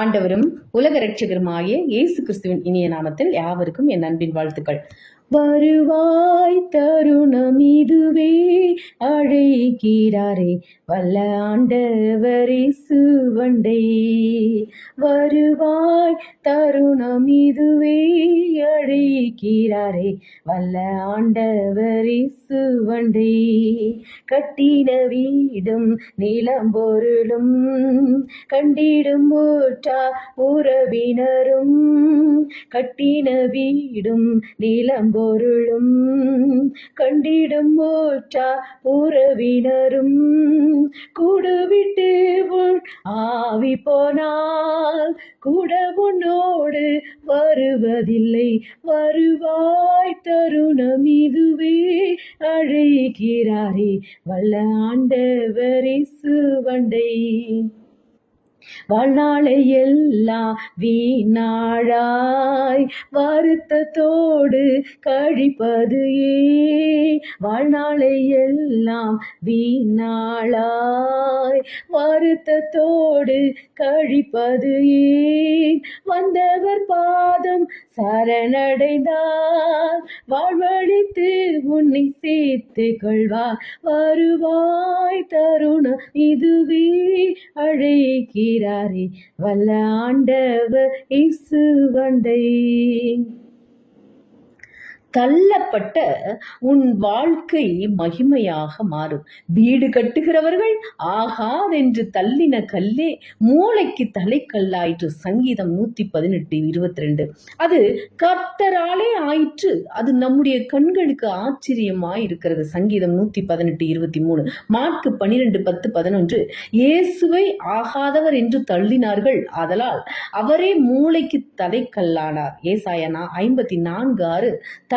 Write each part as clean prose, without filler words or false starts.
ஆண்டவரும் உலக இரட்சகருமாகிய இயேசு கிறிஸ்துவின் இனிய நாமத்தில் யாவருக்கும் என் அன்பின் வாழ்த்துக்கள். வருவாய் தருணம் இதுவே, அழைக்கிறாரே வல்ல ஆண்டவர் இயேசுவண்டை. வருவாய் தருணம் இதுவே, அழைக்கிறாரே வல்ல ஆண்டவர் இயேசுவண்டை. கட்டின வீடும் நிலம் பொருளும் கண்டிடும் ஊற்றா உறவினரும், கட்டின வீடும் நிலம் பொருளும் கண்டிடும் ஊற்றா உறவினரும், கூடுவிட்டு உள் ஆவி போனால் கூட உன்னோடு வருவதில்லை. வருவாய் தருணம் இதுவே, அழைக்கிறாரே வல்ல ஆண்டவர் இயேசுவண்டை. வாழ்நாளை எல்லாம் வீணாழாய் வருத்தத்தோடு கழிப்பது ஏன்? வாழ்நாளை எல்லாம் வீணாழாய் வருத்தத்தோடு கழிப்பது ஏன்? வந்தவர் பாதம் சரணடைந்தார், வாழ்வழித்து உன்னை சேர்த்து கொள்வார். வருவாய் தருணம் இதுவே, அழைக்கிறாரே வல்ல ஆண்டவர் இயேசுவண்டை. தள்ளப்பட்ட உன் வாழ்க்கை மகிமையாக மாறும். வீடு கட்டுகிறவர்கள் ஆகாதென்று தள்ளின கல்லே மூளைக்கு தலைக்கல்லாயிற்று. சங்கீதம் 118:22. அது கர்த்தராலே ஆயிற்று, அது நம்முடைய கண்களுக்கு ஆச்சரியமாயிருக்கிறது. சங்கீதம் 118:23. மார்க்கு 12:10-11. இயேசுவை ஆகாதவர் என்று தள்ளினார்கள், ஆதலால் அவரே மூளைக்கு தலைக்கல்லானார். ஏசாயா 54:6.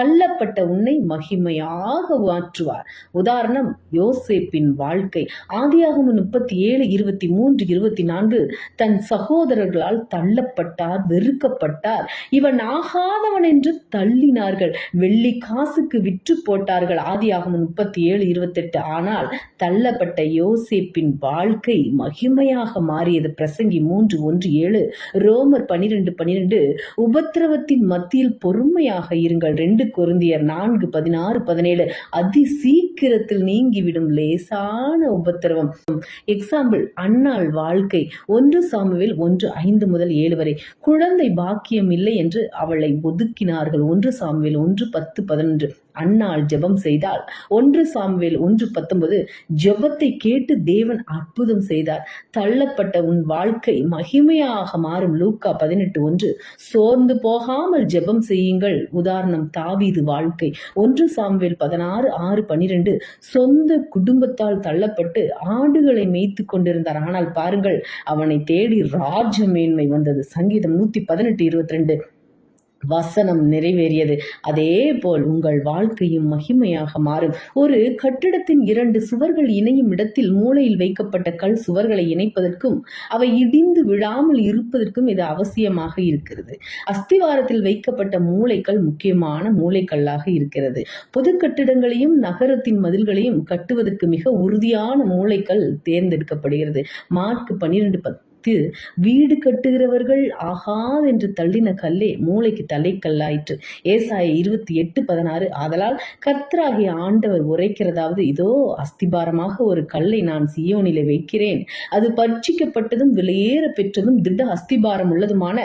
தள்ளப்பட்ட உன்னை மகிமையாக மாற்றுவார். உதாரணம், யோசேப்பின் வாழ்க்கை. ஆதியாகமம் 37:23-24. தன் சகோதரர்களால் தள்ளப்பட்டார், வெறுக்கப்பட்டார். இவன் ஆகாதவன் என்று தள்ளினார்கள், வெள்ளி காசுக்கு விற்று போட்டார்கள். ஆதியாகமம் 37:28. ஆனால் தள்ளப்பட்ட யோசேப்பின் வாழ்க்கை மகிமையாக மாறியது. பிரசங்கி 3:1-7. ரோமர் 12:12. உபத்திரவத்தின் மத்தியில் பொறுமையாக இருங்கள். 2 கொரிந்தியர் 4:16-17. அதி சீக்கிரத்தில் நீங்கிவிடும் லேசான உபத்திரவம். எக்ஸாம்பிள், அன்னாள் வாழ்க்கை. 1 சாமுவேல் 1:5-7 வரை. குழந்தை பாக்கியம் இல்லை என்று அவளை ஒதுக்கினார்கள். 1 சாமுவேல் 1:10-11. அன்னாள் ஜெபம் செய்தாள். 1 சாமுவேல் 1:19. ஜெபத்தை கேட்டு தேவன் அற்புதம் செய்தார். தள்ளப்பட்ட உன் வாழ்க்கை மகிமையாக மாறும். லூக்கா 18:1. சோர்ந்து போகாமல் ஜெபம் செய்யுங்கள். உதாரணம், தாவீது வாழ்க்கை. 1 சாமுவேல் 16:6-12. சொந்த குடும்பத்தால் தள்ளப்பட்டு ஆடுகளை மேய்த்து கொண்டிருந்தார். ஆனால் பாருங்கள், அவனை தேடி ராஜ மேன்மை வந்தது. சங்கீதம் 118:22. வசனம் நிறைவேறியது. அதே போல் உங்கள் வாழ்க்கையும் மகிமையாக மாறும். ஒரு கட்டிடத்தின் 2 சுவர்கள் இணையும் இடத்தில் மூலையில் வைக்கப்பட்ட கல் சுவர்களை இணைப்பதற்கும் அவை இடிந்து விழாமல் இருப்பதற்கும் இது அவசியமாக இருக்கிறது. அஸ்திவாரத்தில் வைக்கப்பட்ட மூலைக்கல் முக்கியமான மூலைக்கல்லாக இருக்கிறது. பொது கட்டிடங்களையும் நகரத்தின் மதில்களையும் கட்டுவதற்கு மிக உறுதியான மூலைக்கல் தேர்ந்தெடுக்கப்படுகிறது. மார்க்கு 12:10. வீடு கட்டுகிறவர்கள் ஆகாதென்று தள்ளின கல்லே மூளைக்கு தலைக்கல்லாயிற்று. ஏசாயா 28:16. ஆதலால் கர்த்தராகிய ஆண்டவர் உரைக்கிறதாவது, இதோ அஸ்திபாரமாக ஒரு கல்லை நான் சீயோனிலே வைக்கிறேன், அது பட்சிக்கப்பட்டதும் விலையேற பெற்றதும் திட அஸ்திபாரம் உள்ளதுமான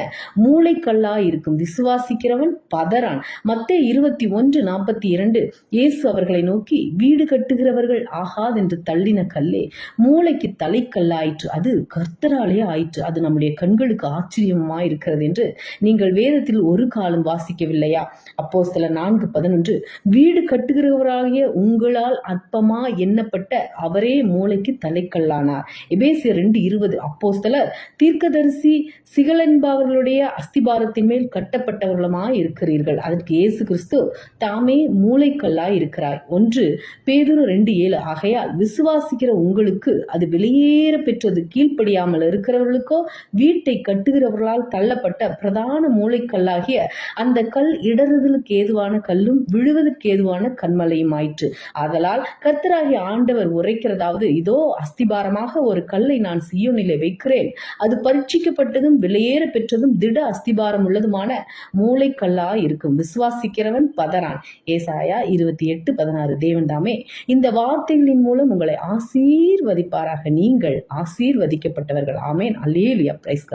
மூளைக்கல்லாயிருக்கும். விசுவாசிக்கிறவன் பதறான். மத்தேயு 21:42. இயேசு அவர்களை நோக்கி, வீடு கட்டுகிறவர்கள் ஆகாதென்று தள்ளின கல்லே மூளைக்கு தலைக்கல்லாயிற்று, அது கர்த்தராலே ஆயிற்று, அது நம்முடைய கண்களுக்கு ஆச்சரியமாய் இருக்கிறது என்று நீங்கள் வேதத்தில் ஒரு காலம் வாசிக்கவில்லையா? அப்போஸ்தலர் 4:11. வீடு கட்டுகிறவராகிய உங்களால் அற்பமா எண்ணப்பட்ட அவரே மூளைக்கு தலைக்கல்லானார். எபேசியர் 2:20. அப்போஸ்தலர் தீர்க்கதரிசி சிகல் என்பவர்களுடைய அஸ்திபாரத்தின் மேல் கட்டப்பட்டவர்களுமாய் இருக்கிறீர்கள். அதற்கு இயேசு கிறிஸ்து தாமே மூளைக்கல்லாய் இருக்கிறார். 1 பேதுரு 2:7. ஆகையால் விசுவாசிக்கிற உங்களுக்கு அது வெளியேற பெற்றது, கீழ்ப்படியாமல் இருக்கிற இருக்கிறவர்களுக்கோ வீட்டை கட்டுகிறவர்களால் தள்ளப்பட்ட பிரதான மூளைக்கல்லாகிய அந்த கல் இடறுதலுக்கு ஏதுவான கல்லும் விழுவதற்கு ஏதுவான கண்மலையும் ஆயிற்று. ஆதலால் கர்த்தராகிய ஆண்டவர் உரைக்கிறதாவது, இதோ அஸ்திபாரமாக ஒரு கல்லை நான் சீயோனிலே வைக்கிறேன், அது பரீட்சிக்கப்பட்டதும் விலையேற பெற்றதும் திட அஸ்திபாரம் உள்ளதுமான மூளைக்கல்லா இருக்கும். விசுவாசிக்கிறவன் பதறான். ஏசாயா 28:16. தேவன் தாமே இந்த வார்த்தைகளின் மூலம் உங்களை ஆசீர்வதிப்பாராக. நீங்கள் ஆசீர்வதிக்கப்பட்டவர்கள். ஆமென். அல்லேலூயா. Price God.